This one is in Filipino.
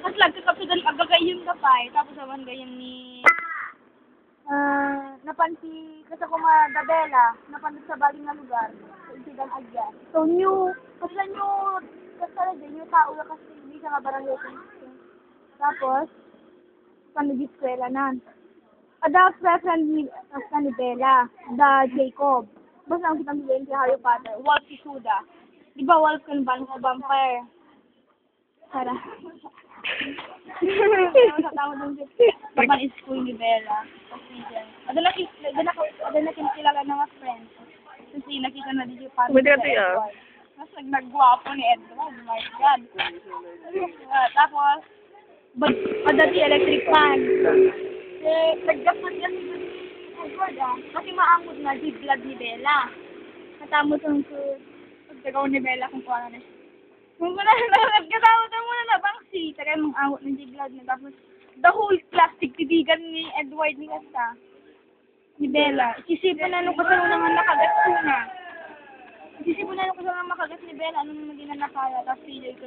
Mas lagkakapitan agagayon ka pa eh. Tapos naman gayon ni... napansi kasi ko Gabela, napansi sa baling nga lugar, sa Isigan Agya. So, kasi new tao na kasi hindi siya nga barangay. Tapos, panag-eskwela na. Ada friend ni Bella, da Jacob. Basta ang kitang bilhin si Harry Potter, Wolf si Suda. Di ba Wolf kan ba ng vampire? Tara. Sa tao dun si Papan is school ni Bella. Ada na kilala ng mga friends. Kasi nakita na din yung parang Edward. Mas nagnagwapo ni Edward. My God. Tapos, ada si electric fan. Nagdapat niya si Edward kasi maangod na di blood ni Bella. Katamos ang pagtagaw ni Bella kung paano na siya. Kung kasama mo na nabangsi, tagay mong angod ng di blood na. Tapos, the whole plastic tibigan ni Edward ni Kasta. Ni Bella. Isisipan na nung kasama naman nakagat ko na. Isisipan na nung kasama makagat ni Bella, ano naman din na nakaya. Tapos, pili ko.